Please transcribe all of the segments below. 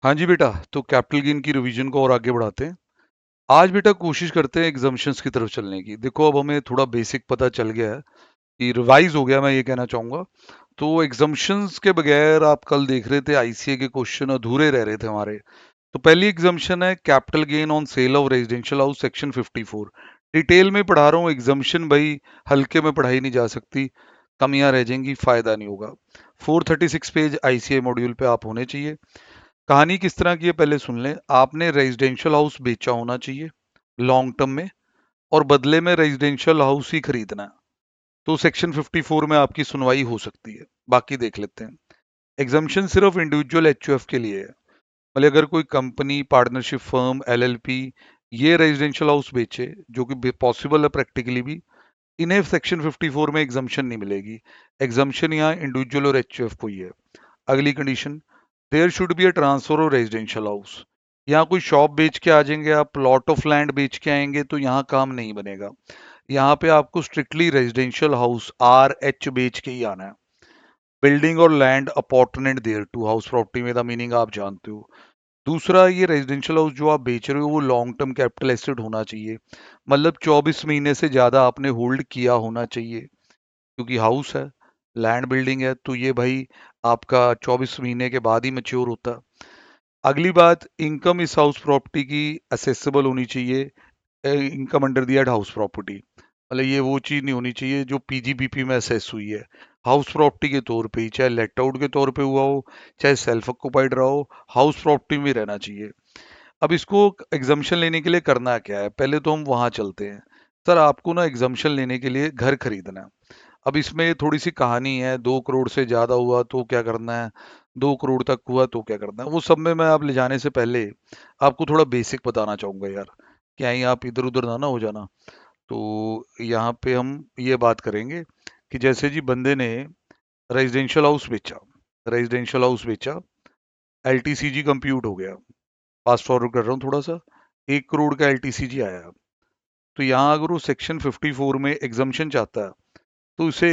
हाँ जी बेटा, तो कैपिटल गेन की रिवीजन को और आगे बढ़ाते हैं। आज बेटा कोशिश करते हैं एग्जाम्पशंस की तरफ चलने की। देखो अब हमें थोड़ा बेसिक पता चल गया है कि रिवाइज हो गया, मैं ये कहना चाहूंगा। तो एग्जाम्पशंस के बगैर आप कल देख रहे थे आईसीए के क्वेश्चन अधूरे रह रहे थे हमारे। तो पहली एग्जाम्पशन है capital gain on sale of residential house section 54। Detail में पढ़ा रहा हूँ एग्जाम्पशन भाई, हल्के में पढ़ाई नहीं जा सकती, कमियां रह जाएंगी, फायदा नहीं होगा। 436 पेज आईसीए मॉड्यूल पे आप होने चाहिए। कहानी किस तरह की है पहले सुन लें। आपने रेजिडेंशियल हाउस बेचा होना चाहिए लॉन्ग टर्म में, और बदले में रेजिडेंशियल हाउस ही खरीदना है। तो सेक्शन 54 में आपकी सुनवाई हो सकती है। बाकी देख लेते हैं। एग्जाम्पशन सिर्फ इंडिविजुअल एचयूएफ के लिए है। मतलब अगर कोई कंपनी, पार्टनरशिप फर्म, एलएलपी ये रेजिडेंशियल हाउस बेचे, जो कि पॉसिबल है प्रैक्टिकली भी, इन्हें सेक्शन 54 में एग्जाम्पशन नहीं मिलेगी। एग्जाम्पशन यहाँ इंडिविजुअल और एचयूएफ को ही है। अगली condition, there should be a transfer of residential house. यहाँ कोई शॉप बेच के आ जाएंगे आप, प्लॉट ऑफ लैंड बेच के आएंगे, तो यहाँ काम नहीं बनेगा। यहाँ पे आपको स्ट्रिक्टली रेजिडेंशियल हाउस आर एच बेच के ही आना है। बिल्डिंग और land appurtenant thereto house property में, द मीनिंग आप जानते हो। दूसरा, ये रेजिडेंशियल हाउस जो आप बेच रहे हो वो लॉन्ग टर्म कैपिटल एसेट होना चाहिए। मतलब 24 महीने से ज्यादा आपने होल्ड किया होना चाहिए, क्योंकि हाउस है, लैंड बिल्डिंग है, तो ये भाई आपका 24 महीने के बाद ही मैच्योर होता है। अगली बात, इनकम इस हाउस प्रॉपर्टी की असेसेबल होनी चाहिए। Income under the house property, मतलब ये वो चीज नहीं होनी चाहिए जो पीजीबीपी में असेस हुई है। हाउस प्रॉपर्टी के तौर पे ही, चाहे लेट आउट के तौर पे हुआ हो, चाहे सेल्फ ऑक्युपाइड रहा हो, हाउस प्रॉपर्टी में रहना चाहिए। अब इसको एग्जाम्पशन लेने के लिए करना क्या है, पहले तो हम वहां चलते हैं। सर आपको ना एग्जाम्पशन लेने के लिए घर खरीदना है। अब इसमें थोड़ी सी कहानी है। 2 करोड़ से ज्यादा हुआ तो क्या करना है, 2 करोड़ तक हुआ तो क्या करना है, वो सब में मैं आप ले जाने से पहले आपको थोड़ा बेसिक बताना चाहूंगा यार। क्या ही आप इधर उधर ना हो जाना। तो यहाँ पे हम ये बात करेंगे कि जैसे जी बंदे ने रेजिडेंशियल हाउस बेचा, रेजिडेंशियल हाउस बेचा, एलटीसीजी कंप्यूट हो गया। फास्ट फॉरवर्ड कर रहा हूँ थोड़ा सा। 1 करोड़ का एलटीसीजी आया। तो यहाँ अगर वो सेक्शन 54 में एग्जाम्पशन चाहता है, तो उसे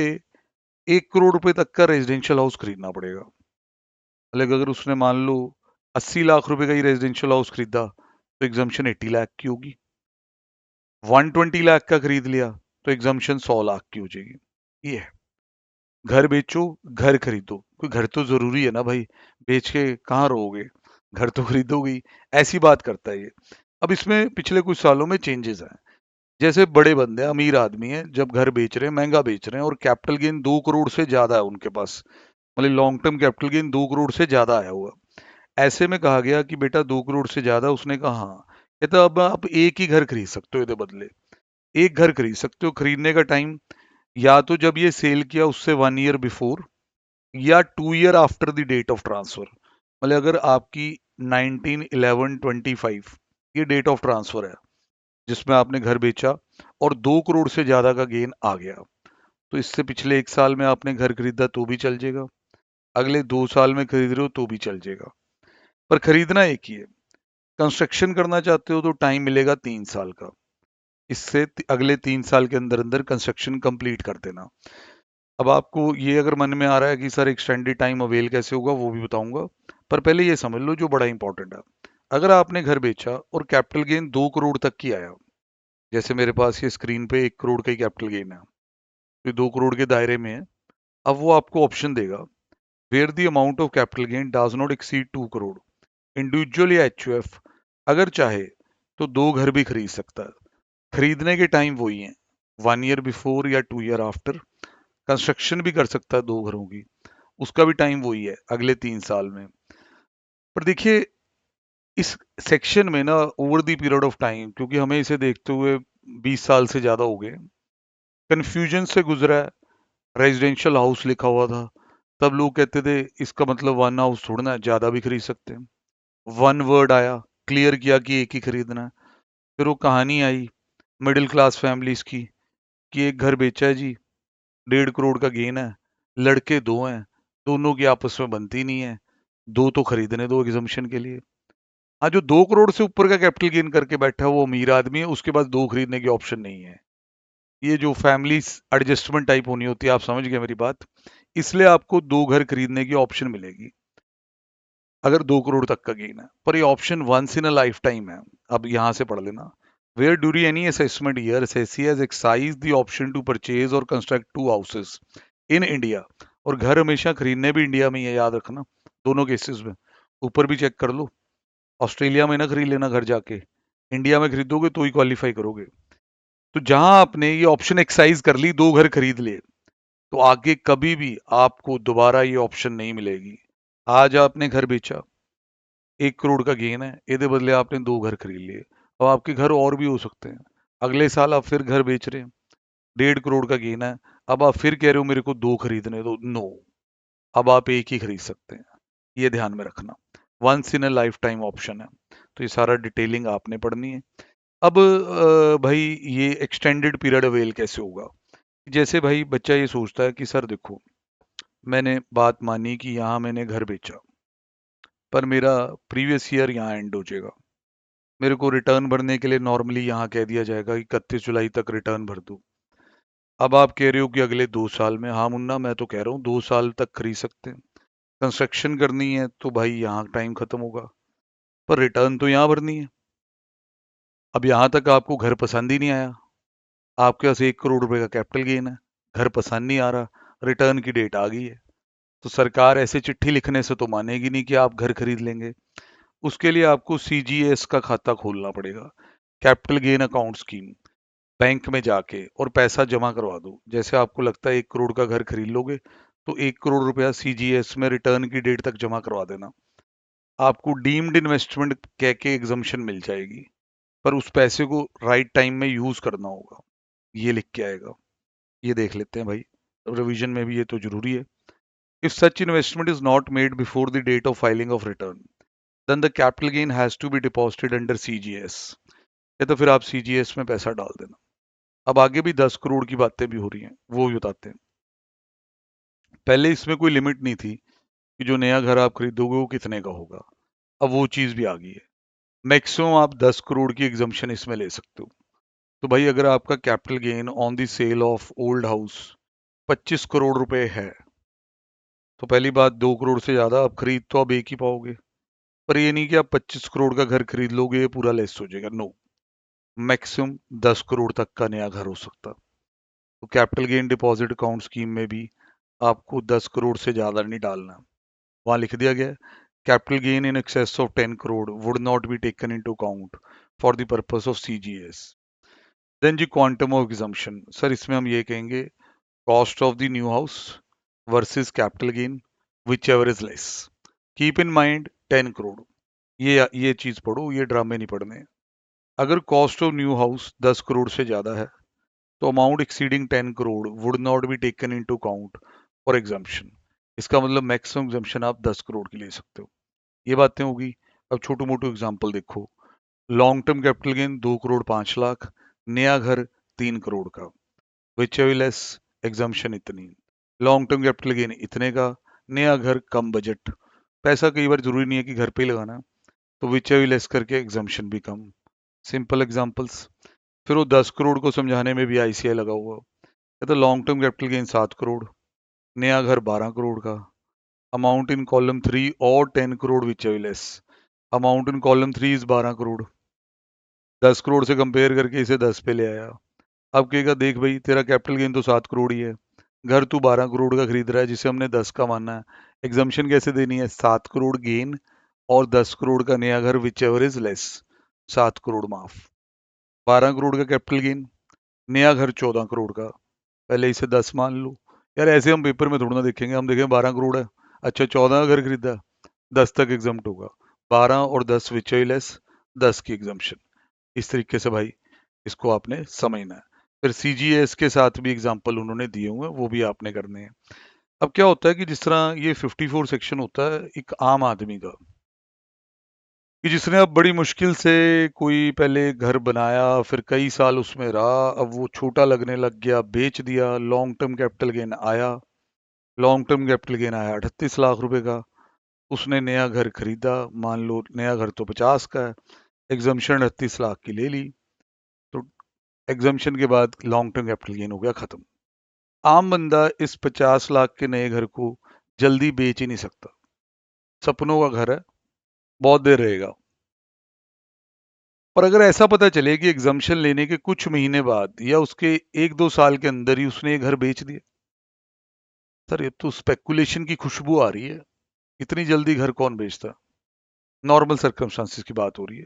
1 करोड़ रुपए तक का रेजिडेंशियल हाउस खरीदना पड़ेगा। मतलब अगर उसने मान लो 80 लाख रुपए का ही रेजिडेंशियल हाउस खरीदा, तो एग्जाम्पशन 80 लाख की होगी। 120 लाख का खरीद लिया, तो एग्जाम्पशन 100 लाख की हो जाएगी। ये है। घर बेचो, घर खरीदो, कोई घर तो जरूरी है ना भाई, बेच के कहाँ रहोगे, घर तो खरीदोगे ही। ऐसी बात करता है ये। अब इसमें पिछले कुछ सालों में चेंजेस हैं। जैसे बड़े बंदे हैं, अमीर आदमी हैं, जब घर बेच रहे हैं, महंगा बेच रहे हैं, और कैपिटल गेन 2 करोड़ से ज्यादा है उनके पास, मतलब long term capital gain 2 crore से ज्यादा आया हुआ। ऐसे में कहा गया कि बेटा 2 करोड़ से ज्यादा, उसने कहा हाँ। कहता अब आप एक ही घर खरीद सकते हो, इसके बदले एक घर खरीद सकते हो। खरीदने का टाइम या तो जब ये सेल किया उससे 1 ईयर बिफोर, या 2 year after the date of transfer. मतलब अगर आपकी 19/11/25 ये डेट ऑफ ट्रांसफर है जिसमें आपने घर बेचा, और 2 करोड़ से ज्यादा का गेन आ गया, तो इससे पिछले 1 साल में आपने घर खरीदा तो भी चल जाएगा, अगले 2 साल में खरीद रहे हो तो भी चल जाएगा। पर खरीदना एक ही है। कंस्ट्रक्शन करना चाहते हो तो टाइम मिलेगा 3 साल का। इससे अगले 3 साल के अंदर अंदर कंस्ट्रक्शन कंप्लीट कर देना। अब आपको ये अगर मन में आ रहा है कि सर एक्सटेंडेड टाइम अवेल कैसे होगा, वो भी बताऊंगा। पर पहले ये समझ लो जो बड़ा इंपॉर्टेंट है। अगर आपने घर बेचा और कैपिटल गेन 2 करोड़ तक की आया, जैसे मेरे पास ये स्क्रीन पे 1 करोड़ का ही कैपिटल गेन है, तो 2 करोड़ के दायरे में है। अब वो आपको ऑप्शन देगा, where the amount of capital gain does not exceed 2 crore. Individual या एचयूएफ अगर चाहे तो 2 घर भी खरीद सकता है। खरीदने के टाइम वही है, 1 ईयर बिफोर या 2 ईयर आफ्टर। कंस्ट्रक्शन भी कर सकता है 2 घरों की, उसका भी टाइम वही है, अगले 3 साल में। पर देखिए इस सेक्शन में ना over the period of time, क्योंकि हमें इसे देखते हुए 20 साल से ज्यादा हो गए, कंफ्यूजन से गुजरा है। रेजिडेंशियल हाउस लिखा हुआ था, तब लोग कहते थे इसका मतलब वन हाउस थोड़ा ना, ज्यादा भी खरीद सकते हैं। वन वर्ड आया, क्लियर किया कि एक ही खरीदना है। फिर वो कहानी आई मिडिल क्लास फैमिलीज की, कि एक घर बेचा है जी, 1.5 करोड़ का गेन है, लड़के दो हैं, दोनों की आपस में बनती नहीं है, दो तो खरीदने दो एग्जाम्पशन के लिए। हाँ, जो 2 करोड़ से ऊपर का कैपिटल गेन करके बैठा है वो अमीर आदमी है, उसके पास दो खरीदने की ऑप्शन नहीं है। ये जो फैमिली एडजस्टमेंट टाइप होनी होती है, आप समझ गए मेरी बात। इसलिए आपको 2 घर खरीदने की ऑप्शन मिलेगी। अगर 2 करोड़ तक का गेन है, पर ये option once in a lifetime है। अब यहां से पढ़ लेना। Where during any assessment year SSC has excise the option to purchase और कंस्ट्रक्ट 2 हाउसेस इन इंडिया। और घर हमेशा खरीदने भी इंडिया में ही है, याद रखना, दोनों केसेस में। ऊपर भी चेक कर लो, ऑस्ट्रेलिया में ना खरीद लेना घर जाके, इंडिया में खरीदोगे तो ही क्वालिफाई करोगे। तो जहां आपने ये ऑप्शन एक्साइज कर ली, 2 घर खरीद लिए, तो आगे कभी भी आपको दोबारा ये ऑप्शन नहीं मिलेगी। आज आपने घर बेचा, 1 करोड़ का गेन है, ਇਹਦੇ बदले आपने 2 घर खरीद लिए। अब आपके घर और भी हो सकते हैं। अगले साल आप फिर घर बेच रहे हैं, 1.5 करोड़ का गेन है, अब आप फिर कह रहे हो मेरे को 2 खरीदने, तो नो, अब आप एक ही खरीद सकते हैं। ये ध्यान में रखना, once in a lifetime option है। तो ये सारा डिटेलिंग आपने पढ़नी है। अब भाई ये एक्सटेंडेड पीरियड अवेल कैसे होगा? जैसे भाई बच्चा ये सोचता है कि सर देखो, मैंने बात मानी कि यहाँ मैंने घर बेचा, पर मेरा प्रीवियस ईयर यहाँ एंड हो जाएगा, मेरे को रिटर्न भरने के लिए नॉर्मली यहाँ कह दिया जाएगा कि 31 जुलाई तक रिटर्न भर दो। अब आप कह रहे हो कि अगले 2 साल में, हाँ मुन्ना मैं तो कह रहा हूँ 2 साल तक खरीद सकते हैं। कंस्ट्रक्शन करनी है तो भाई यहाँ टाइम खत्म होगा, पर रिटर्न तो यहाँ भरनी है। अब यहाँ तक आपको घर पसंद ही नहीं आया, आपके पास 1 करोड़ रुपए का कैपिटल गेन है, घर पसंद नहीं आ रहा, रिटर्न की डेट आ गई है, तो सरकार ऐसे चिट्ठी लिखने से तो मानेगी नहीं कि आप घर खरीद लेंगे। उसके लिए आपको सीजीएस का खाता खोलना पड़ेगा, capital gain account scheme, bank में जाके और पैसा जमा करवा दो। जैसे आपको लगता है 1 करोड़ का घर खरीद लोगे, तो 1 करोड़ रुपया सीजीएस में रिटर्न की डेट तक जमा करवा देना। आपको डीम्ड इन्वेस्टमेंट कह के एग्जम्पशन मिल जाएगी, पर उस पैसे को राइट टाइम में यूज करना होगा, ये लिख के आएगा। ये देख लेते हैं भाई, रिवीजन में भी ये तो जरूरी है। If such investment is not made before the date of filing of return, then the capital gain has to be deposited under CGS. या तो फिर आप सीजीएस में पैसा डाल देना। अब आगे भी 10 करोड़ की बातें भी हो रही हैं, वो भी बताते हैं। पहले इसमें कोई लिमिट नहीं थी कि जो नया घर आप खरीदोगे वो कितने का होगा, अब वो चीज भी आ गई है। मैक्सिमम आप 10 करोड़ की एग्जम्पशन इसमें ले सकते हो। तो भाई अगर आपका capital gain on the sale of old house 25 crore रुपए है, तो पहली बात, 2 करोड़ से ज्यादा आप खरीद तो आप एक ही पाओगे, पर ये नहीं कि आप 25 करोड़ का घर खरीद लोगे ये पूरा लेस हो जाएगा, नो। मैक्सिमम 10 करोड़ तक का नया घर हो सकता। तो capital gain deposit account scheme में भी आपको 10 करोड़ से ज्यादा नहीं डालना। वहां लिख दिया गया, capital gain in excess of 10 crore would not be taken into account for the purpose of CGS. Then जी क्वांटम ऑफ एग्जम्पशन, सर इसमें हम ये कहेंगे cost of the new house versus capital gain, whichever is less. Keep in mind 10 crore, ये चीज पढ़ो, ये ड्रामे नहीं पढ़ने। अगर cost of new house 10 crore से ज्यादा है, तो amount exceeding 10 crore would not be taken into account for exemption. इसका मतलब मैक्सिमम एग्जाम्पशन आप 10 करोड़ की ले सकते हो। ये बातें होगी। अब छोटू मोटू एग्जाम्पल देखो, long term capital gain 2 crore 5 lakh, नया घर 3 करोड़ का, विच लेस एग्जाम्पशन इतनी। लॉन्ग टर्म कैपिटल गेन इतने का, नया घर कम बजट, पैसा कई बार जरूरी नहीं है कि घर पे ही लगाना, तो विच लेस करके एग्जाम्पशन भी कम। Simple examples. फिर वो 10 करोड़ को समझाने में भी आईसीआई लगा हुआ है। तो long term capital gain 7 crore, नया घर 12 करोड़ का, अमाउंट इन कॉलम 3 और 10 crore which less, amount in column 3 is 12 crore. 10 crore से कंपेयर करके इसे 10 पे ले आया। अब कहेगा देख भाई तेरा कैपिटल गेन तो 7 करोड़ ही है, घर तू 12 करोड़ का खरीद रहा है जिसे हमने 10 का मानना है, एग्जाम्पशन कैसे देनी है? 7 करोड़ गेन और 10 करोड़ का नया घर which ever is less, 7 crore माफ। 12 करोड़ का कैपिटल गेन, नया घर 14 करोड़ का, पहले इसे 10 मान लो। यार ऐसे हम पेपर में थोड़ा ना देखेंगे, हम देखेंगे 12 करोड़ है, अच्छा 14 का घर खरीदा, 10 तक एग्जाम्प्ट होगा, 12 और 10 विच लेस, 10 की एग्जाम्पशन। इस तरीके से भाई इसको आपने समझना है। फिर सीजीएस के साथ भी एग्जाम्पल उन्होंने दिए हुए हैं, वो भी आपने करने हैं। अब क्या होता है कि जिस तरह ये 54 सेक्शन होता है एक आम आदमी का, कि जिसने अब बड़ी मुश्किल से कोई पहले घर बनाया, फिर कई साल उसमें रहा, अब वो छोटा लगने लग गया, बेच दिया, लॉन्ग टर्म कैपिटल गेन आया। लॉन्ग टर्म कैपिटल गेन आया 38 लाख रुपए का, उसने नया घर खरीदा, मान लो नया घर तो 50 का है, एग्जाम्पशन 38 लाख की ले ली, तो एग्जाम्पशन के बाद लॉन्ग टर्म कैपिटल गेन हो गया खत्म। आम बंदा इस 50 लाख के नए घर को जल्दी बेच ही नहीं सकता, सपनों का घर है, बहुत देर रहेगा। पर अगर ऐसा पता चले कि एग्जम्पशन लेने के कुछ महीने बाद या उसके 1-2 साल के अंदर ही उसने ये घर बेच दिया, सर ये तो स्पेकुलेशन की खुशबू आ रही है। इतनी जल्दी घर कौन बेचता? नॉर्मल सर्कमस्टांसिस की बात हो रही है।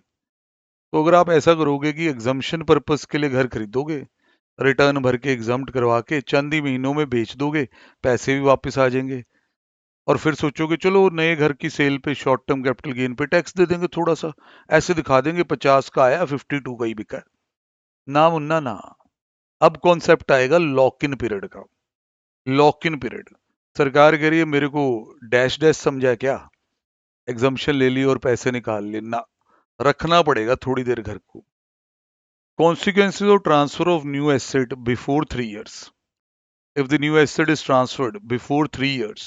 तो अगर आप ऐसा करोगे कि एग्जम्पशन पर्पस के लिए घर खरीदोगे, रिटर्न भर के एग्जम्प्ट करवा के चंद ही महीनों में बेच दोगे, पैसे भी वापस आ जाएंगे, और फिर सोचोगे चलो नए घर की सेल पे शॉर्ट टर्म कैपिटल गेन पे टैक्स दे देंगे थोड़ा सा, ऐसे दिखा देंगे 50 का आया 52 का ही बिका है। ना मुन्ना ना। अब कॉन्सेप्ट आएगा लॉक इन पीरियड का। लॉक इन पीरियड, सरकार कह रही है मेरे को डैश डैश समझा है क्या, एग्जम्पशन ले ली और पैसे निकाल लिए ना, रखना पड़ेगा थोड़ी देर घर को। Consequences of transfer of new asset before 3 years. If the new asset is transferred before 3 years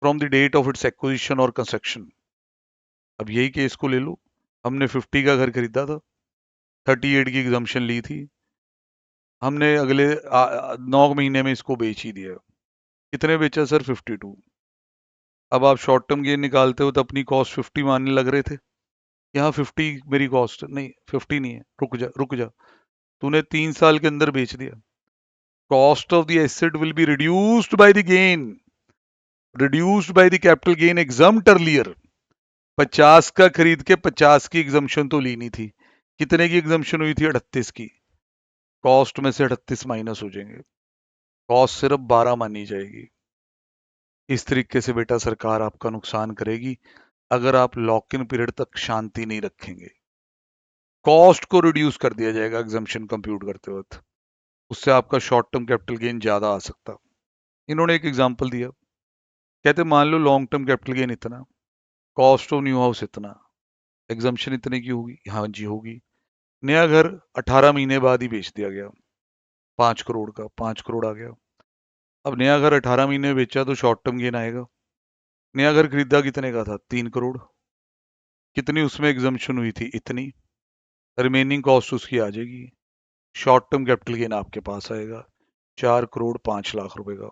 from the date of its acquisition or construction. अब यही केस को ले लो, हमने 50 का घर खरीदा था, 38 की एग्जम्पशन ली थी, हमने अगले 9 महीने में इसको बेच ही दिया। कितने बेचा सर? 52। अब आप शॉर्ट टर्म गेन निकालते हो तो अपनी कॉस्ट 50 मानने लग रहे थे, यहाँ 50 मेरी कॉस्ट नहीं, 50 नहीं है, रुक जा रुक जा, तूने 3 साल के अंदर बेच दिया। Cost of the asset will be reduced by the gain, reduced by the capital gain exempt earlier। 50 का खरीद के 50 की एग्जम्पशन तो लेनी थी, कितने की एग्जम्पशन हुई थी? 38 की। कॉस्ट में से 38 माइनस हो जाएंगे, कॉस्ट सिर्फ 12 मानी जाएगी। इस तरीके से बेटा सरकार आपका नुकसान करेगी अगर आप लॉक इन पीरियड तक शांति नहीं रखेंगे। कॉस्ट को रिड्यूस कर दिया जाएगा एग्जम्पशन कंप्यूट करते वक्त, उससे आपका शॉर्ट टर्म कैपिटल गेन ज्यादा आ सकता। इन्होंने एक एग्जाम्पल दिया, कहते मान लो लॉन्ग टर्म कैपिटल गेन इतना, कॉस्ट ऑफ न्यू हाउस इतना, एग्जम्पशन इतने की होगी, हाँ जी होगी। नया घर 18 महीने बाद ही बेच दिया गया, 5 करोड़ का, 5 करोड़ आ गया। अब नया घर 18 महीने में बेचा तो शॉर्ट टर्म गेन आएगा। नया घर खरीदा कितने का था? 3 करोड़। कितनी उसमें एग्जम्पशन हुई थी? इतनी। रिमेनिंग कॉस्ट उसकी आ जाएगी, शॉर्ट टर्म कैपिटल गेन आपके पास आएगा 4 करोड़ 5 लाख रुपए का।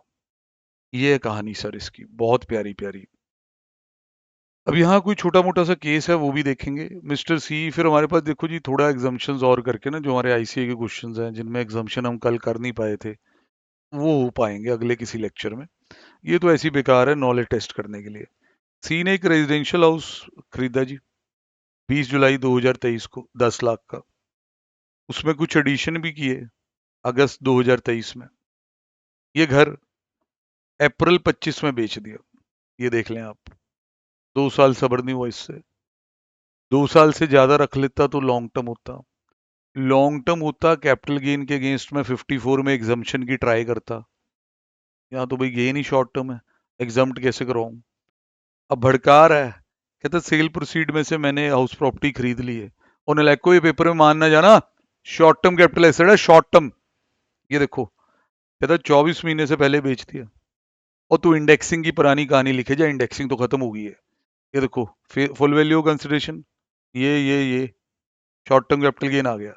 ये है कहानी सर इसकी, बहुत प्यारी प्यारी। अब यहाँ कोई छोटा मोटा सा केस है वो भी देखेंगे मिस्टर सी। फिर हमारे पास देखो जी थोड़ा एग्जाम्पशंस और करके ना, जो हमारे आईसीए के क्वेश्चंस हैं जिनमें एग्जाम्पशन हम कल कर नहीं पाए थे, वो हो पाएंगे अगले किसी लेक्चर में। ये तो ऐसी बेकार है नॉलेज टेस्ट करने के लिए। सी ने एक रेजिडेंशियल हाउस खरीदा जी 20 जुलाई 2023 को 10 लाख का, उसमें कुछ एडिशन भी किए अगस्त 2023 में। ये घर अप्रैल 25 में बेच दिया। ये देख लें आप, 2 साल सब्र नहीं हुआ इससे। 2 साल से ज्यादा रख लेता तो लॉन्ग टर्म होता। लॉन्ग टर्म होता कैपिटल गेन के अगेंस्ट में 54 में एग्जम्पशन की ट्राई करता। यहाँ तो भाई गेन ही शॉर्ट टर्म है, एग्जम्प्ट कैसे कराऊं? अब भड़का रहा है, कहता सेल प्रोसीड में से मैंने हाउस प्रॉपर्टी खरीद ली है, और नलायक को ये पेपर में मानना जाना शॉर्ट टर्म कैपिटल एसेट है, शॉर्ट टर्म। ये देखो, कहता 24 महीने से पहले बेच दिया। और तू इंडेक्सिंग की पुरानी कहानी लिखे जा, इंडेक्सिंग तो खत्म हो गई है। ये देखो, फुल वैल्यू कंसिडरेशन, ये शॉर्ट टर्म कैपिटल गेन आ गया।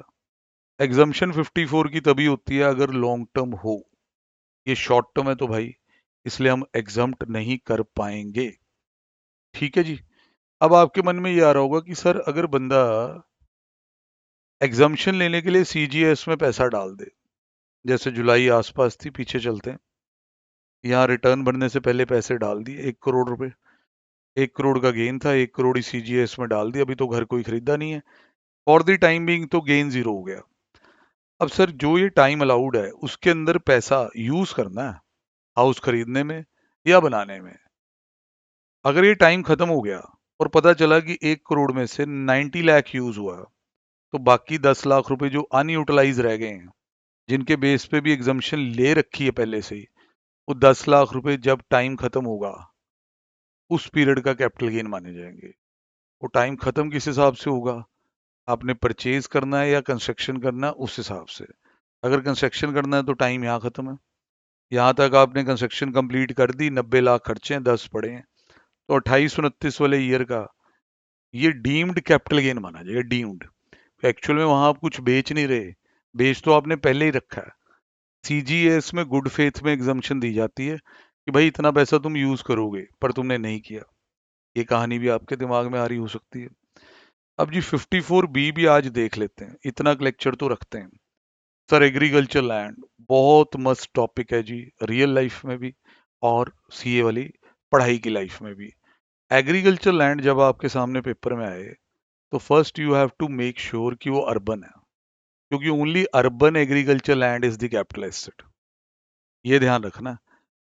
एग्जम्पशन 54 की तभी होती है अगर लॉन्ग टर्म हो, ये शॉर्ट टर्म है तो भाई इसलिए हम एग्जम्प्ट नहीं कर पाएंगे। ठीक है जी। अब आपके मन में ये आ रहा होगा कि सर अगर बंदा एग्जम्पशन लेने के लिए सीजीएस में पैसा डाल दे, जैसे जुलाई आसपास थी, पीछे चलते हैं, यहाँ रिटर्न भरने से पहले पैसे डाल दिए 1 करोड़ रुपए, 1 करोड़ का गेन था, 1 करोड़ ही सीजीएस में डाल दिया, अभी तो घर कोई खरीदा नहीं है, फॉर द टाइम बिंग तो गेन जीरो हो गया। अब सर जो ये टाइम अलाउड है उसके अंदर पैसा यूज करना है हाउस खरीदने में या बनाने में। अगर ये टाइम खत्म हो गया और पता चला कि 1 करोड़ में से 90 लाख यूज हुआ, तो बाकी 10 लाख रुपए जो अनयूटिलाइज रह गए हैं, जिनके बेस पे भी एग्जम्पशन ले रखी है पहले से ही, वो 10 लाख रुपए जब टाइम खत्म होगा उस पीरियड का कैपिटल गेन माने जाएंगे। वो टाइम खत्म किस हिसाब से होगा? आपने परचेज करना है या कंस्ट्रक्शन करना है उस हिसाब से। अगर कंस्ट्रक्शन करना है तो टाइम यहाँ खत्म है, यहाँ तक आपने कंस्ट्रक्शन कंप्लीट कर दी, 90 लाख खर्चे हैं, 10 पड़े हैं, तो 28-29 वाले ईयर का ये डीम्ड कैपिटल गेन माना जाएगा। डीम्ड, एक्चुअल में वहां आप कुछ बेच नहीं रहे, बेच तो आपने पहले ही रखा है। सीजीएस में गुड फेथ में एग्जम्पशन दी जाती है कि भाई इतना पैसा तुम यूज करोगे, पर तुमने नहीं किया, ये कहानी भी आपके दिमाग में आ रही हो सकती है। अब जी 54B भी आज देख लेते हैं, इतना लेक्चर तो रखते हैं। सर एग्रीकल्चर लैंड बहुत मस्त टॉपिक है जी, रियल लाइफ में भी और सीए वाली पढ़ाई की लाइफ में भी। एग्रीकल्चर लैंड जब आपके सामने पेपर में आए तो first you have to make sure कि वो अर्बन है, क्योंकि only urban agriculture land is the capital asset. ये ध्यान रखना,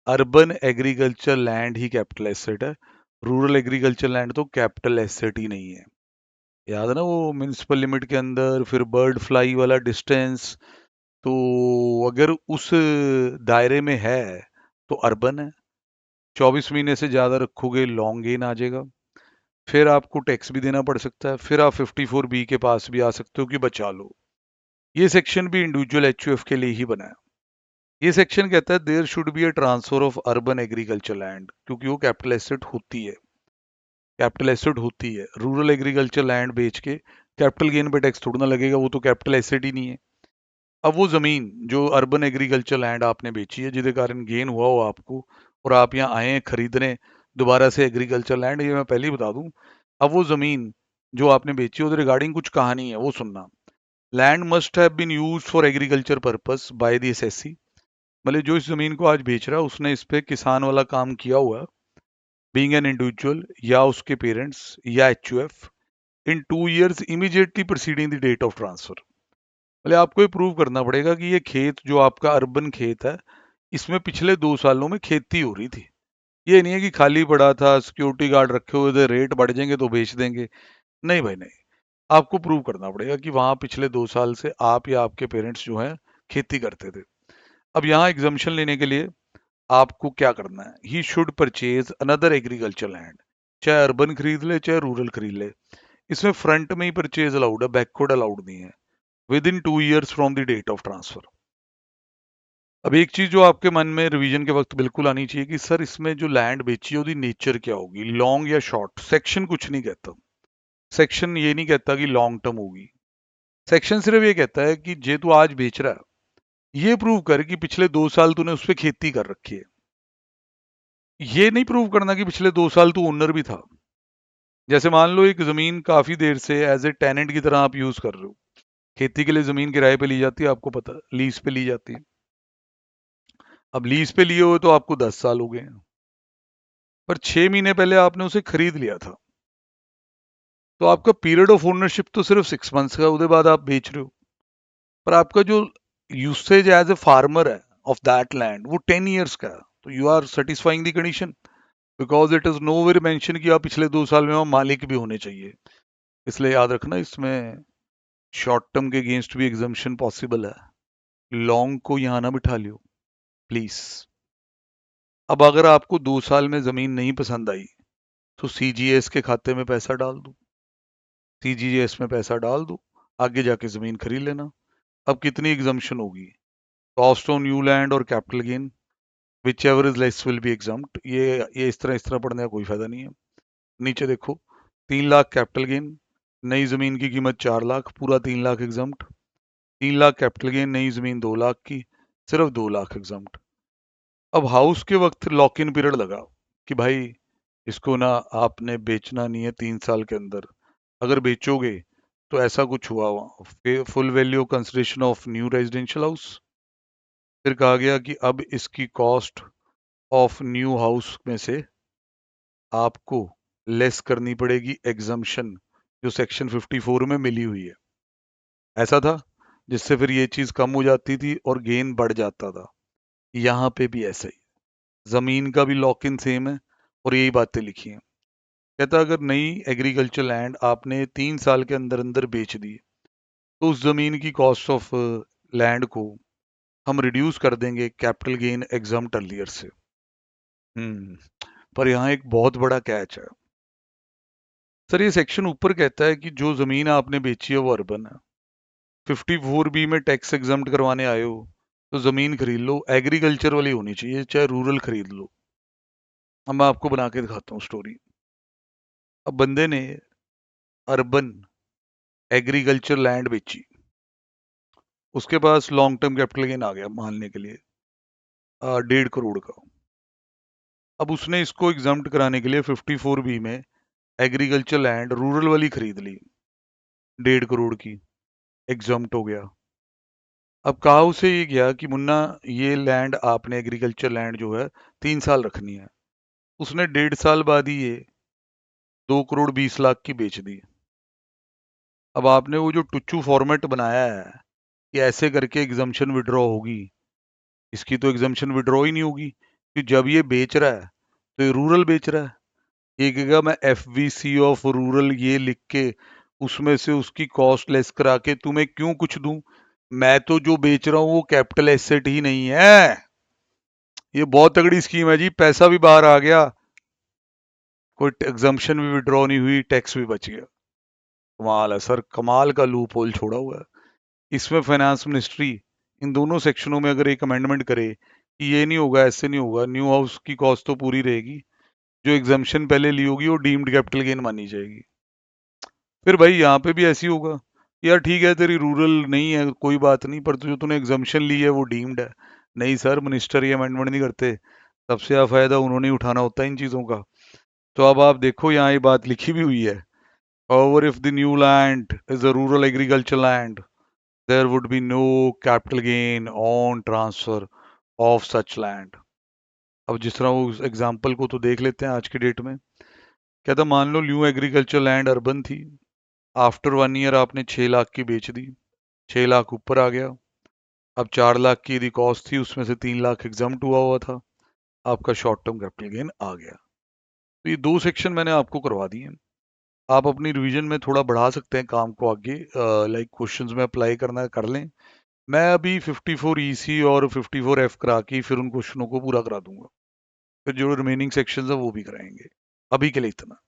अर्बन एग्रीकल्चर लैंड ही कैपिटल एसेट है, रूरल एग्रीकल्चर लैंड तो कैपिटल एसेट ही नहीं है। याद है ना वो म्युनिसिपल लिमिट के अंदर फिर बर्ड फ्लाई वाला डिस्टेंस, तो अगर उस दायरे में है तो अर्बन है। 24 महीने से ज्यादा रखोगे लॉन्ग गेन आ जाएगा, फिर आपको टैक्स भी देना पड़ सकता है, फिर आप 54B के पास भी आ सकते हो कि बचा लो। ये सेक्शन भी इंडिविजुअल एचयूएफ के लिए ही बना है। ये सेक्शन कहता है there should be a transfer of urban agriculture land, क्योंकि वो कैपिटल एसेट होती है, कैपिटल एसेट होती है। रूरल एग्रीकल्चर लैंड बेच के कैपिटल गेन पे टैक्स थोड़ा ना लगेगा, वो तो कैपिटल एसेट ही नहीं है। अब वो जमीन जो अर्बन एग्रीकल्चर लैंड आपने बेची है जिसके कारण गेन हुआ हो आपको, और आप यहाँ आए हैं खरीदने दोबारा से एग्रीकल्चर लैंड, ये मैं पहले ही बता दूं। अब वो जमीन जो आपने बेची है उसके रिगार्डिंग कुछ कहानी है, वो सुनना। Land must have been used for agriculture purpose by the SSC, मतलब जो इस जमीन को आज बेच रहा है उसने इस पे किसान वाला काम किया हुआ है, बीइंग एन इंडिविजुअल या उसके पेरेंट्स या HUF, in 2 years immediately preceding the date of transfer. मतलब आपको ये प्रूव करना पड़ेगा कि ये खेत जो आपका अर्बन खेत है, इसमें पिछले 2 सालों में खेती हो रही थी। ये नहीं है कि खाली पड़ा था, सिक्योरिटी गार्ड रखे हुए थे, रेट बढ़ जाएंगे तो बेच देंगे। नहीं भाई नहीं, आपको प्रूव करना पड़ेगा कि वहां पिछले 2 साल से आप या आपके पेरेंट्स जो हैं खेती करते थे। अब यहाँ एग्जाम्शन लेने के लिए आपको क्या करना है, he should purchase another agriculture land, चाहे अर्बन खरीद ले चाहे रूरल खरीद ले। इसमें फ्रंट में ही परचेज अलाउड है, बैकवर्ड अलाउड नहीं है, within 2 years from the date of transfer. अब एक चीज जो आपके मन में रिवीजन के वक्त बिल्कुल आनी चाहिए कि सर इसमें जो लैंड बेची है उसकी नेचर क्या होगी, लॉन्ग या शॉर्ट। सेक्शन कुछ नहीं कहता, सेक्शन ये नहीं कहता कि लॉन्ग टर्म होगी। सेक्शन सिर्फ ये कहता है कि जे तू आज बेच रहा है ये प्रूव कर कि पिछले 2 साल तूने उस पर खेती कर रखी है। ये नहीं प्रूव करना कि पिछले 2 साल तू ओनर भी था। जैसे मान लो एक जमीन काफी देर से एज ए टेनेंट की तरह आप यूज कर रहे हो, खेती के लिए जमीन किराए पे ली जाती है, आपको पता है, लीज पे ली जाती है। अब लीज पे लिए हुए तो आपको 10 साल हो गए हैं, पर 6 महीने पहले आपने उसे खरीद लिया था, तो आपका पीरियड ऑफ ओनरशिप तो सिर्फ 6 मंथ्स का, उसके बाद आप बेच रहे हो। पर आपका जो यूसेज एज ए फार्मर है ऑफ दैट लैंड वो 10 years का है, तो you are satisfying the condition, because it is nowhere mention कि आप पिछले 2 साल में वहाँ मालिक भी होने चाहिए। इसलिए याद रखना इसमें शॉर्ट टर्म के अगेंस्ट भी एग्जाम्शन पॉसिबल है, लॉन्ग को यहाँ ना बिठा लियो प्लीज। अब अगर आपको 2 साल में जमीन नहीं पसंद आई तो सीजीएस के खाते में पैसा डाल दो, सीजीएस में पैसा डाल दो, आगे जाके जमीन खरीद लेना। अब कितनी एग्जाम्शन होगी, कॉस्ट ऑन न्यू लैंड और capital gain, whichever is less will be examined. ये इस तरह पढ़ने का कोई फायदा नहीं है। नीचे देखो, 3 लाख कैपिटल गेन, नई जमीन की कीमत 4 लाख, पूरा 3 lakh examined. 3 lakh capital gain, नई जमीन 2 लाख की, सिर्फ 2 लाख एग्जाम्ड। अब हाउस के वक्त लॉक इन पीरियड लगा कि भाई इसको ना आपने बेचना नहीं है 3 साल के अंदर, अगर बेचोगे तो ऐसा कुछ हुआ full value consideration of new residential house. फिर कहा गया कि अब इसकी कॉस्ट ऑफ न्यू हाउस में से आपको लेस करनी पड़ेगी एग्जम्पशन जो सेक्शन 54 में मिली हुई है। ऐसा था, जिससे फिर ये चीज कम हो जाती थी और गेन बढ़ जाता था। यहाँ पे भी ऐसा ही, जमीन का भी लॉक इन सेम है और यही बातें लिखी हैं। कहता अगर नई एग्रीकल्चर लैंड आपने 3 साल के अंदर अंदर बेच दी तो उस जमीन की कॉस्ट ऑफ लैंड को हम रिड्यूस कर देंगे कैपिटल गेन एग्जाम अर्लियर से। पर यहाँ एक बहुत बड़ा कैच है। सर ये सेक्शन ऊपर कहता है कि जो जमीन आपने बेची है वो अर्बन है, 54B में टैक्स एग्जम्प्ट करवाने आए हो तो जमीन खरीद लो, एग्रीकल्चर वाली होनी चाहिए, चाहे रूरल खरीद लो। अब मैं आपको बना के दिखाता हूँ स्टोरी। अब बंदे ने अर्बन एग्रीकल्चर लैंड बेची, उसके पास लॉन्ग टर्म कैपिटल गेन आ गया मानने के लिए 1.5 करोड़ का। अब उसने इसको एग्जम्प्ट कराने के लिए 54B में एग्रीकल्चर लैंड रूरल वाली खरीद ली 1.5 करोड़ की, एग्जम्प्ट हो गया। अब कहा उसे ये गया कि मुन्ना ये लैंड आपने एग्रीकल्चर लैंड जो है 3 साल रखनी है। उसने 1.5 साल बाद ही ये 2 करोड़ 20 लाख की बेच दी। अब आपने वो जो टुच्चू फॉर्मेट बनाया है कि ऐसे करके एग्जम्पशन विड्रॉ होगी, इसकी तो एग्जम्पशन विड्रॉ ही नहीं होगी कि जब ये बेच रहा है तो ये रूरल बेच रहा है। ये कहेगा मैं FVC ऑफ रूरल ये लिख के उसमें से उसकी कॉस्ट लेस करा के तुम्हें क्यों कुछ दूं। मैं तो जो बेच रहा हूं वो कैपिटल एसेट ही नहीं है। ये बहुत तगड़ी स्कीम है जी, पैसा भी बाहर आ गया, कोई एग्जम्पशन भी विड्रॉ नहीं हुई, टैक्स भी बच गया। कमाल है सर, कमाल का लूप होल छोड़ा हुआ है। इसमें फाइनेंस मिनिस्ट्री इन दोनों सेक्शनों में अगर एक अमेंडमेंट करे कि ये नहीं होगा, ऐसे नहीं होगा, न्यू हाउस की कॉस्ट तो पूरी रहेगी, जो एग्जम्पशन पहले ली होगी वो डीम्ड कैपिटल गेन मानी जाएगी। फिर भाई यहाँ पे भी ऐसी होगा, यार ठीक है तेरी रूरल नहीं है कोई बात नहीं, पर जो तूने एग्जम्पशन ली है वो डीम्ड है। नहीं सर, मिनिस्टर ये अमेंडमेंट नहीं करते, सबसे ज्यादा फायदा उन्होंने ही उठाना होता है इन चीजों का। तो अब आप देखो यहाँ ये बात लिखी भी हुई है, however if the new land is a rural agriculture land there would be no capital gain on transfer of such land। अब जिस तरह उस एग्जाम्पल को तो देख लेते हैं आज की डेट में। कहता मान लो न्यू एग्रीकल्चर लैंड अर्बन थी, आफ्टर 1 ईयर आपने 6 लाख की बेच दी, 6 लाख ऊपर आ गया। अब 4 लाख की यदि कॉस्ट थी उसमें से 3 लाख एग्जाम्प्ट हुआ हुआ था, आपका शॉर्ट टर्म कैपिटल गेन आ गया। तो ये दो सेक्शन मैंने आपको करवा दिए। आप अपनी रिवीजन में थोड़ा बढ़ा सकते हैं काम को आगे, लाइक क्वेश्चंस में अप्लाई करना है कर लें। मैं अभी 54 EC और 54F करा के फिर उन क्वेश्चनों को पूरा करा दूंगा, फिर जो रिमेनिंग सेक्शंस है वो भी कराएंगे। अभी के लिए इतना।